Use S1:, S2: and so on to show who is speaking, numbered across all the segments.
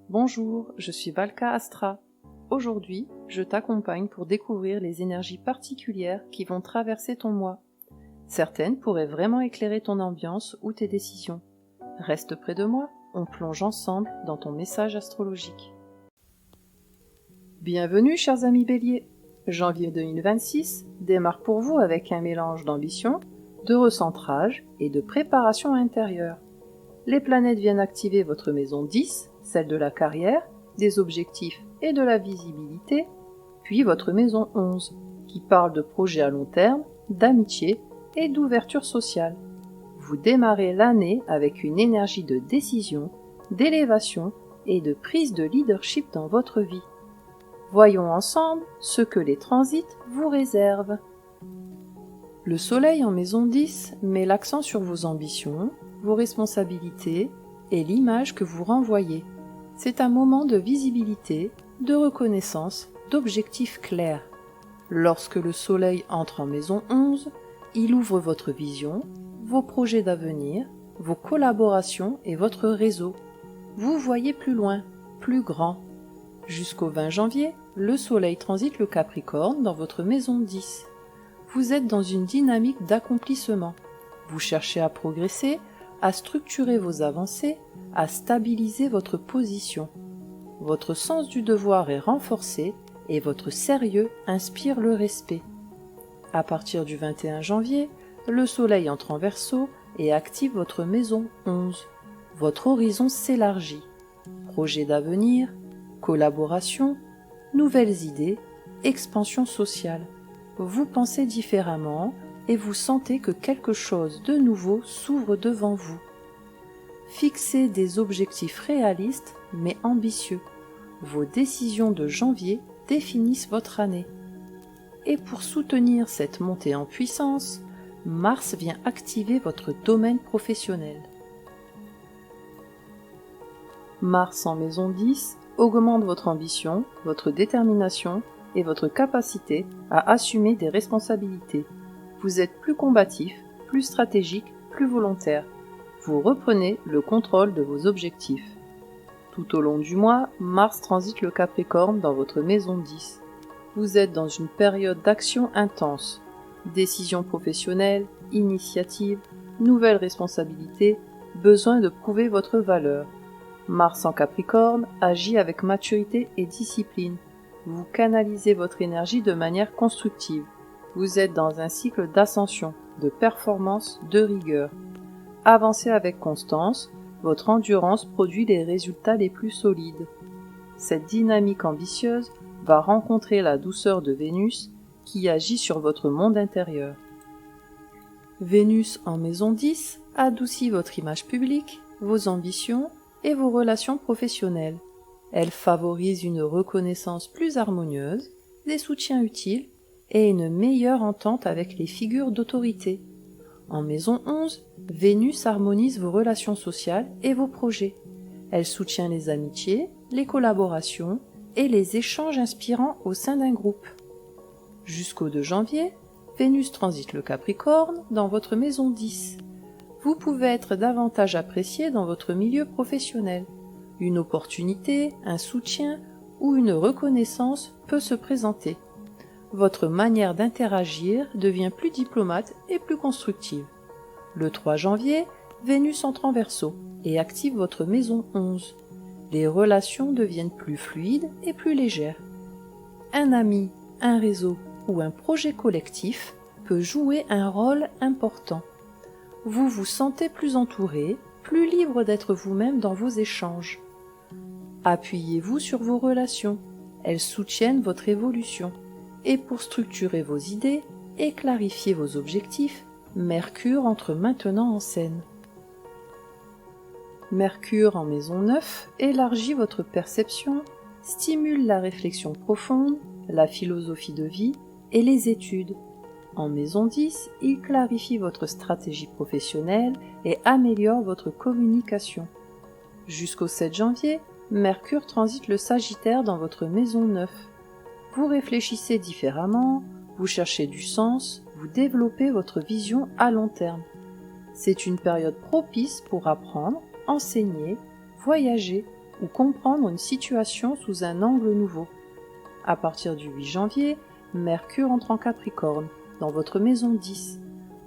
S1: Bonjour, je suis Valka Astra. Aujourd'hui, je t'accompagne pour découvrir les énergies particulières qui vont traverser ton mois. Certaines pourraient vraiment éclairer ton ambiance ou tes décisions. Reste près de moi, on plonge ensemble dans ton message astrologique. Bienvenue chers amis Bélier. Janvier 2026 démarre pour vous avec un mélange d'ambition, de recentrage et de préparation intérieure. Les planètes viennent activer votre maison 10, celle de la carrière, des objectifs et de la visibilité, puis votre maison 11, qui parle de projets à long terme, d'amitié et d'ouverture sociale. Vous démarrez l'année avec une énergie de décision, d'élévation et de prise de leadership dans votre vie. Voyons ensemble ce que les transits vous réservent. Le Soleil en maison 10 met l'accent sur vos ambitions, vos responsabilités et l'image que vous renvoyez. C'est un moment de visibilité, de reconnaissance, d'objectifs clairs. Lorsque le Soleil entre en maison 11, il ouvre votre vision, vos projets d'avenir, vos collaborations et votre réseau. Vous voyez plus loin, plus grand. Jusqu'au 20 janvier, le Soleil transite le Capricorne dans votre maison 10. Vous êtes dans une dynamique d'accomplissement. Vous cherchez à progresser, à structurer vos avancées, à stabiliser votre position. Votre sens du devoir est renforcé et votre sérieux inspire le respect. À partir du 21 janvier, le Soleil entre en Verseau et active votre maison 11. Votre horizon s'élargit. Projets d'avenir, collaboration, nouvelles idées, expansion sociale. Vous pensez différemment et vous sentez que quelque chose de nouveau s'ouvre devant vous. Fixez des objectifs réalistes mais ambitieux. Vos décisions de janvier définissent votre année. Et pour soutenir cette montée en puissance, Mars vient activer votre domaine professionnel. Mars en maison 10 augmente votre ambition, votre détermination et votre capacité à assumer des responsabilités. Vous êtes plus combatif, plus stratégique, plus volontaire. Vous reprenez le contrôle de vos objectifs. Tout au long du mois, Mars transite le Capricorne dans votre maison 10. Vous êtes dans une période d'action intense. Décisions professionnelles, initiatives, nouvelles responsabilités, besoin de prouver votre valeur. Mars en Capricorne agit avec maturité et discipline. Vous canalisez votre énergie de manière constructive. Vous êtes dans un cycle d'ascension, de performance, de rigueur. Avancez avec constance, votre endurance produit les résultats les plus solides. Cette dynamique ambitieuse va rencontrer la douceur de Vénus qui agit sur votre monde intérieur. Vénus en maison 10 adoucit votre image publique, vos ambitions et vos relations professionnelles. Elle favorise une reconnaissance plus harmonieuse, des soutiens utiles et une meilleure entente avec les figures d'autorité. En maison 11, Vénus harmonise vos relations sociales et vos projets. Elle soutient les amitiés, les collaborations et les échanges inspirants au sein d'un groupe. Jusqu'au 2 janvier, Vénus transite le Capricorne dans votre maison 10. Vous pouvez être davantage apprécié dans votre milieu professionnel. Une opportunité, un soutien ou une reconnaissance peut se présenter. Votre manière d'interagir devient plus diplomate et plus constructive. Le 3 janvier, Vénus entre en Verseau et active votre maison 11. Les relations deviennent plus fluides et plus légères. Un ami, un réseau ou un projet collectif peut jouer un rôle important. Vous vous sentez plus entouré, plus libre d'être vous-même dans vos échanges. Appuyez-vous sur vos relations, elles soutiennent votre évolution. Et pour structurer vos idées et clarifier vos objectifs, Mercure entre maintenant en scène. Mercure en maison 9 élargit votre perception, stimule la réflexion profonde, la philosophie de vie et les études. En maison 10, il clarifie votre stratégie professionnelle et améliore votre communication. Jusqu'au 7 janvier, Mercure transite le Sagittaire dans votre maison 9. Vous réfléchissez différemment, vous cherchez du sens, vous développez votre vision à long terme. C'est une période propice pour apprendre, enseigner, voyager ou comprendre une situation sous un angle nouveau. À partir du 8 janvier, Mercure entre en Capricorne, dans votre maison 10.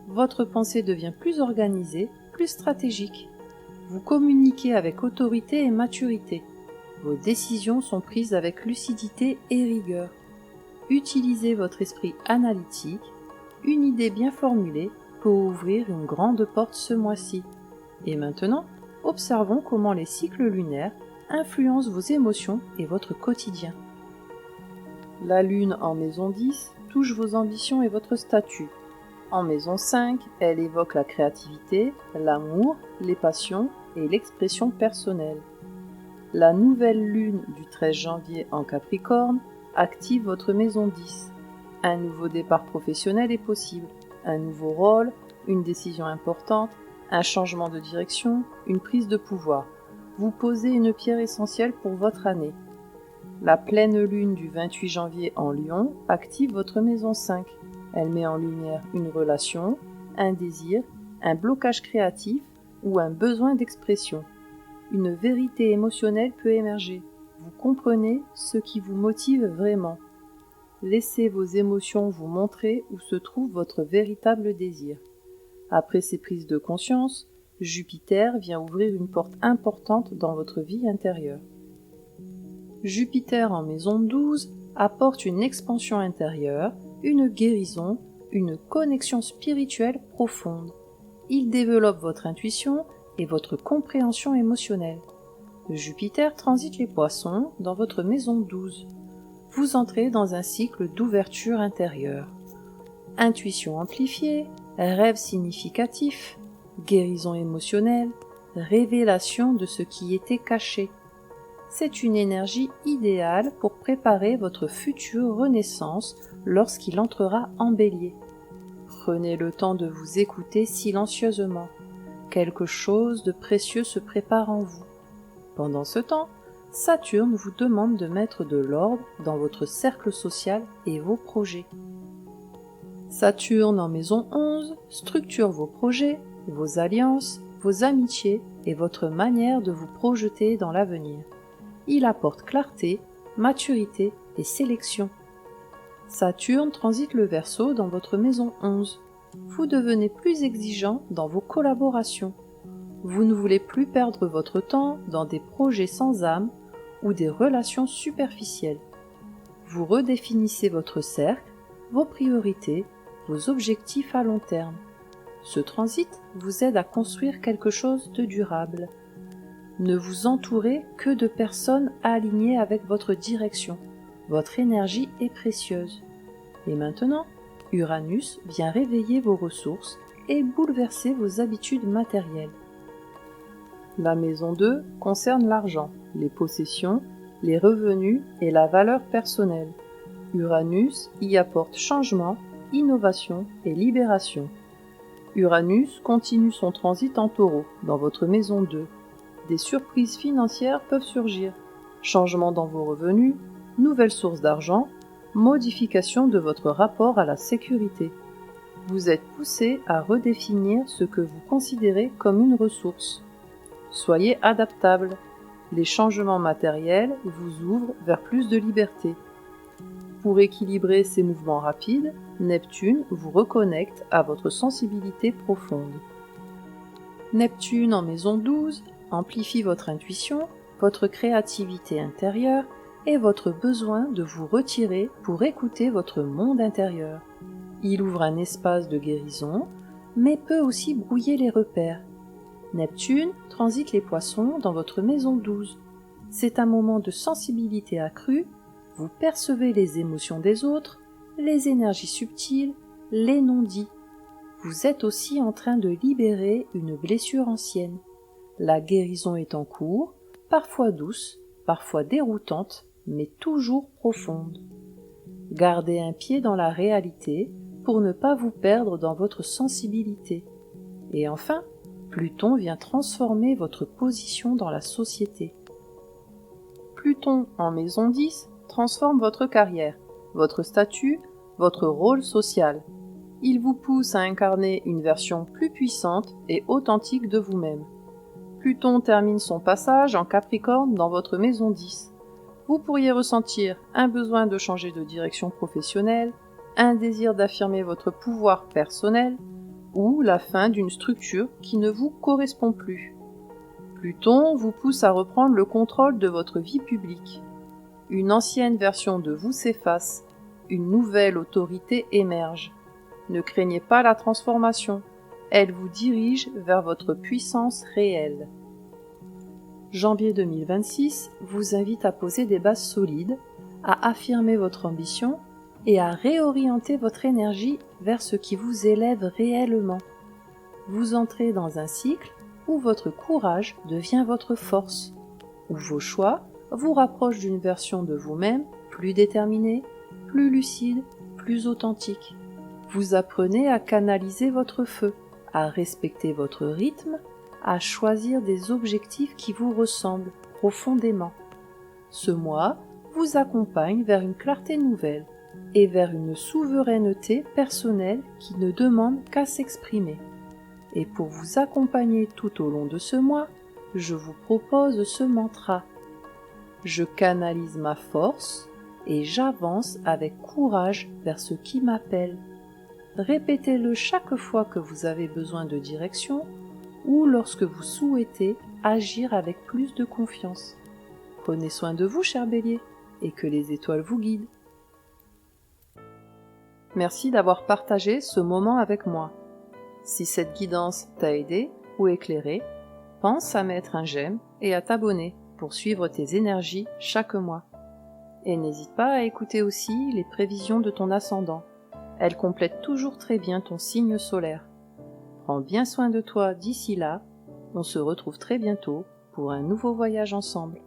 S1: Votre pensée devient plus organisée, plus stratégique. Vous communiquez avec autorité et maturité. Vos décisions sont prises avec lucidité et rigueur. Utilisez votre esprit analytique. Une idée bien formulée peut ouvrir une grande porte ce mois-ci. Et maintenant, observons comment les cycles lunaires influencent vos émotions et votre quotidien. La Lune en maison 10 touche vos ambitions et votre statut. En maison 5, elle évoque la créativité, l'amour, les passions et l'expression personnelle. La nouvelle Lune du 13 janvier en Capricorne active votre maison 10. Un nouveau départ professionnel est possible, un nouveau rôle, une décision importante, un changement de direction, une prise de pouvoir. Vous posez une pierre essentielle pour votre année. La pleine lune du 28 janvier en Lion active votre maison 5. Elle met en lumière une relation, un désir, un blocage créatif ou un besoin d'expression. Une vérité émotionnelle peut émerger. Vous comprenez ce qui vous motive vraiment. Laissez vos émotions vous montrer où se trouve votre véritable désir. Après ces prises de conscience, Jupiter vient ouvrir une porte importante dans votre vie intérieure. Jupiter en maison 12 apporte une expansion intérieure, une guérison, une connexion spirituelle profonde. Il développe votre intuition et votre compréhension émotionnelle. Jupiter transite les Poissons dans votre maison 12. Vous entrez dans un cycle d'ouverture intérieure. Intuition amplifiée, rêve significatif, guérison émotionnelle, révélation de ce qui était caché. C'est une énergie idéale pour préparer votre future renaissance lorsqu'il entrera en Bélier. Prenez le temps de vous écouter silencieusement. Quelque chose de précieux se prépare en vous. Pendant ce temps, Saturne vous demande de mettre de l'ordre dans votre cercle social et vos projets. Saturne en maison 11 structure vos projets, vos alliances, vos amitiés et votre manière de vous projeter dans l'avenir. Il apporte clarté, maturité et sélection. Saturne transite le Verseau dans votre maison 11. Vous devenez plus exigeant dans vos collaborations. Vous ne voulez plus perdre votre temps dans des projets sans âme ou des relations superficielles. Vous redéfinissez votre cercle, vos priorités, vos objectifs à long terme. Ce transit vous aide à construire quelque chose de durable. Ne vous entourez que de personnes alignées avec votre direction. Votre énergie est précieuse. Et maintenant, Uranus vient réveiller vos ressources et bouleverser vos habitudes matérielles. La maison 2 concerne l'argent, les possessions, les revenus et la valeur personnelle. Uranus y apporte changement, innovation et libération. Uranus continue son transit en Taureau, dans votre maison 2. Des surprises financières peuvent surgir. Changement dans vos revenus, nouvelles sources d'argent, modification de votre rapport à la sécurité. Vous êtes poussé à redéfinir ce que vous considérez comme une ressource. Soyez adaptable. Les changements matériels vous ouvrent vers plus de liberté. Pour équilibrer ces mouvements rapides, Neptune vous reconnecte à votre sensibilité profonde. Neptune en maison 12 amplifie votre intuition, votre créativité intérieure et votre besoin de vous retirer pour écouter votre monde intérieur. Il ouvre un espace de guérison, mais peut aussi brouiller les repères. Neptune transite les Poissons dans votre maison 12. C'est un moment de sensibilité accrue, vous percevez les émotions des autres, les énergies subtiles, les non-dits. Vous êtes aussi en train de libérer une blessure ancienne. La guérison est en cours, parfois douce, parfois déroutante, mais toujours profonde. Gardez un pied dans la réalité pour ne pas vous perdre dans votre sensibilité. Et enfin, Pluton vient transformer votre position dans la société. Pluton en maison 10 transforme votre carrière, votre statut, votre rôle social. Il vous pousse à incarner une version plus puissante et authentique de vous-même. Pluton termine son passage en Capricorne dans votre maison 10. Vous pourriez ressentir un besoin de changer de direction professionnelle, un désir d'affirmer votre pouvoir personnel ou la fin d'une structure qui ne vous correspond plus. Pluton vous pousse à reprendre le contrôle de votre vie publique. Une ancienne version de vous s'efface, une nouvelle autorité émerge. Ne craignez pas la transformation, elle vous dirige vers votre puissance réelle. Janvier 2026 vous invite à poser des bases solides, à affirmer votre ambition et à réorienter votre énergie vers ce qui vous élève réellement. Vous entrez dans un cycle où votre courage devient votre force, où vos choix vous rapprochent d'une version de vous-même plus déterminée, plus lucide, plus authentique. Vous apprenez à canaliser votre feu, à respecter votre rythme, à choisir des objectifs qui vous ressemblent profondément. Ce mois vous accompagne vers une clarté nouvelle et vers une souveraineté personnelle qui ne demande qu'à s'exprimer. Et pour vous accompagner tout au long de ce mois, je vous propose ce mantra. Je canalise ma force et j'avance avec courage vers ce qui m'appelle. Répétez-le chaque fois que vous avez besoin de direction ou lorsque vous souhaitez agir avec plus de confiance. Prenez soin de vous, cher Bélier, et que les étoiles vous guident. Merci d'avoir partagé ce moment avec moi. Si cette guidance t'a aidé ou éclairé, pense à mettre un j'aime et à t'abonner pour suivre tes énergies chaque mois. Et n'hésite pas à écouter aussi les prévisions de ton ascendant. Elles complètent toujours très bien ton signe solaire. Prends bien soin de toi d'ici là, on se retrouve très bientôt pour un nouveau voyage ensemble.